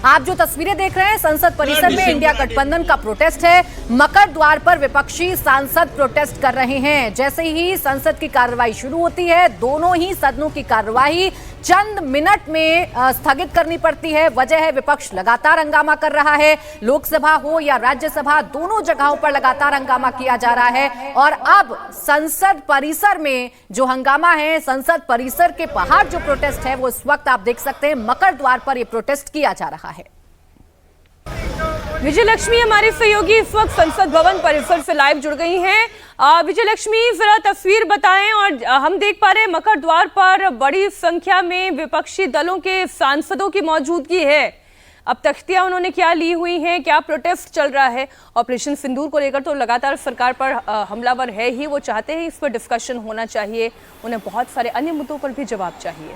आप जो तस्वीरें देख रहे हैं संसद परिसर में इंडिया गठबंधन का प्रोटेस्ट है। मकर द्वार पर विपक्षी सांसद प्रोटेस्ट कर रहे हैं। जैसे ही संसद की कार्रवाई शुरू होती है, दोनों ही सदनों की कार्रवाई चंद मिनट में स्थगित करनी पड़ती है। वजह है विपक्ष लगातार हंगामा कर रहा है। लोकसभा हो या राज्यसभा, दोनों जगहों पर लगातार हंगामा किया जा रहा है। और अब संसद परिसर में जो हंगामा है, संसद परिसर के बाहर जो प्रोटेस्ट है, वो इस वक्त आप देख सकते हैं मकर द्वार पर यह प्रोटेस्ट किया जा रहा है। विजयलक्ष्मी हमारी सहयोगी इस वक्त संसद भवन परिसर से लाइव जुड़ गई हैं। विजयलक्ष्मी, जरा तस्वीर बताएं। और हम देख पा रहे हैं मकर द्वार पर बड़ी संख्या में विपक्षी दलों के सांसदों की मौजूदगी है। अब तख्तियां उन्होंने क्या ली हुई हैं, क्या प्रोटेस्ट चल रहा है? ऑपरेशन सिंदूर को लेकर तो लगातार सरकार पर हमलावर है ही, वो चाहते हैं इस पर डिस्कशन होना चाहिए, उन्हें बहुत सारे अन्य मुद्दों पर भी जवाब चाहिए।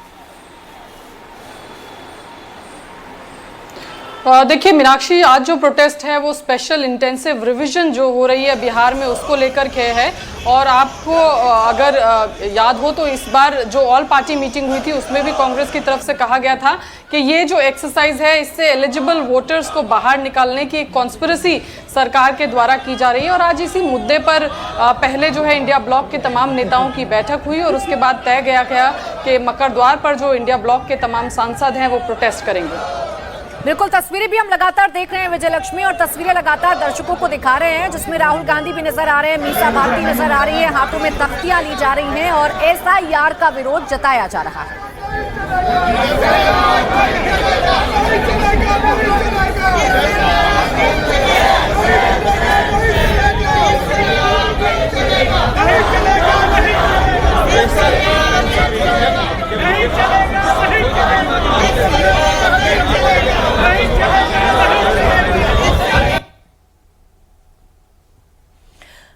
देखिए मीनाक्षी, आज जो प्रोटेस्ट है वो स्पेशल इंटेंसिव रिवीजन जो हो रही है बिहार में उसको लेकर के है। और आपको अगर याद हो तो इस बार जो ऑल पार्टी मीटिंग हुई थी उसमें भी कांग्रेस की तरफ से कहा गया था कि ये जो एक्सरसाइज है इससे एलिजिबल वोटर्स को बाहर निकालने की एक कॉन्स्पिरेसी सरकार के द्वारा की जा रही है। और आज इसी मुद्दे पर पहले जो है इंडिया ब्लॉक के तमाम नेताओं की बैठक हुई और उसके बाद तय गया कि मकर द्वार पर जो इंडिया ब्लॉक के तमाम सांसद हैं वो प्रोटेस्ट करेंगे। बिल्कुल, तस्वीरें भी हम लगातार देख रहे हैं विजयलक्ष्मी, और तस्वीरें लगातार दर्शकों को दिखा रहे हैं, जिसमें राहुल गांधी भी नजर आ रहे हैं, मीसा भारती नजर आ रही है, हाथों में तख्तियां ली जा रही हैं और SIR का विरोध जताया जा रहा है।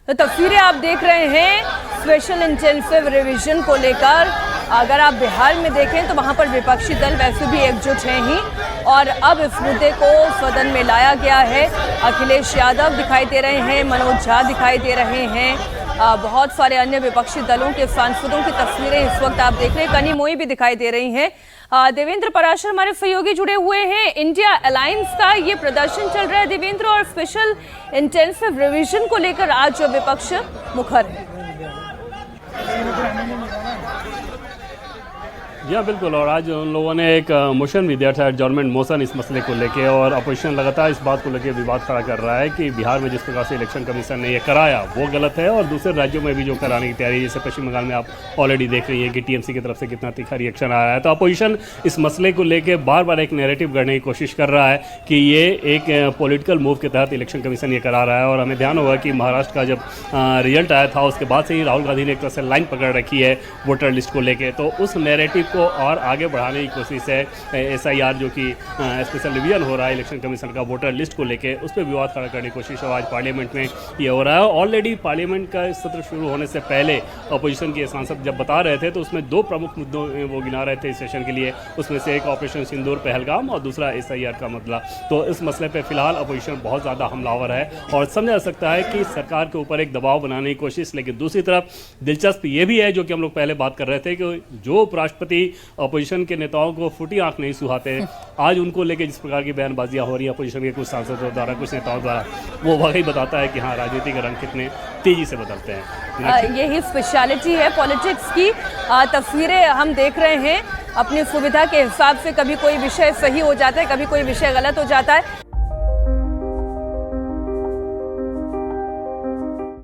तो तस्वीरें आप देख रहे हैं स्पेशल इंटेंसिव रिवीजन को लेकर। अगर आप बिहार में देखें तो वहां पर विपक्षी दल वैसे भी एकजुट हैं ही, और अब इस मुद्दे को सदन में लाया गया है। अखिलेश यादव दिखाई दे रहे हैं, मनोज झा दिखाई दे रहे हैं, बहुत सारे अन्य विपक्षी दलों के सांसदों की तस्वीरें इस वक्त आप देख रहे हैं। कनी मोई भी दिखाई दे रही हैं। देवेंद्र पराशर हमारे सहयोगी जुड़े हुए हैं। इंडिया अलायंस का ये प्रदर्शन चल रहा है देवेंद्र, और स्पेशल इंटेंसिव रिवीजन को लेकर आज विपक्ष मुखर है। या बिल्कुल, और आज उन लोगों ने एक मोशन भी दिया था, एडजॉर्नमेंट मोशन, इस मसले को लेके। और अपोजिशन लगातार इस बात को लेके विवाद खड़ा कर रहा है कि बिहार में जिस प्रकार से इलेक्शन कमीशन ने ये कराया वो गलत है, और दूसरे राज्यों में भी जो कराने की तैयारी, जैसे पश्चिम बंगाल में आप ऑलरेडी देख रही हैं कि TMC की तरफ से कितना तीखा रिएक्शन आ रहा है। तो अपोजिशन इस मसले को लेकर बार बार एक नैरेटिव गढ़ने की कोशिश कर रहा है कि ये एक पॉलिटिकल मूव के तहत इलेक्शन कमीशन ये करा रहा है। और हमें ध्यान होगा कि महाराष्ट्र का जब रिजल्ट आया था उसके बाद से ही राहुल गांधी ने एक तरह से लाइन पकड़ रखी है वोटर लिस्ट को लेकर। तो उस नैरेटिव को और आगे बढ़ाने की कोशिश है। SIR जो कि स्पेशल रिवीजन हो रहा है इलेक्शन कमीशन का वोटर लिस्ट को लेके, उस पर विवाद खड़ा करने की कोशिश है। आज पार्लियामेंट में ये हो रहा है। ऑलरेडी पार्लियामेंट का सत्र शुरू होने से पहले अपोजिशन के सांसद जब बता रहे थे तो उसमें दो प्रमुख मुद्दों वो गिना रहे थे इस सेशन के लिए। उसमें से एक ऑपरेशन सिंदूर पहलगाम और दूसरा SIR का मसला। तो इस मसले पर फिलहाल अपोजिशन बहुत ज़्यादा हमलावर है और समझा जा सकता है कि सरकार के ऊपर एक दबाव बनाने की कोशिश। लेकिन दूसरी तरफ दिलचस्प ये भी है, जो कि हम लोग पहले बात कर रहे थे, कि जो उपराष्ट्रपति अपोजिशन के नेताओं को फूटी आंख नहीं सुहाते, आज उनको लेके जिस प्रकार की बयानबाजियां हो रही है अपोजिशन के कुछ सांसदों द्वारा, कुछ नेताओं द्वारा, वो वाकई बताता है कि हाँ, राजनीति के रंग कितने तेजी से बदलते हैं। यही स्पेशलिटी है पॉलिटिक्स की। तस्वीरें हम देख रहे हैं अपनी सुविधा के हिसाब से, कभी कोई विषय सही हो जाता है, कभी कोई विषय गलत हो जाता है।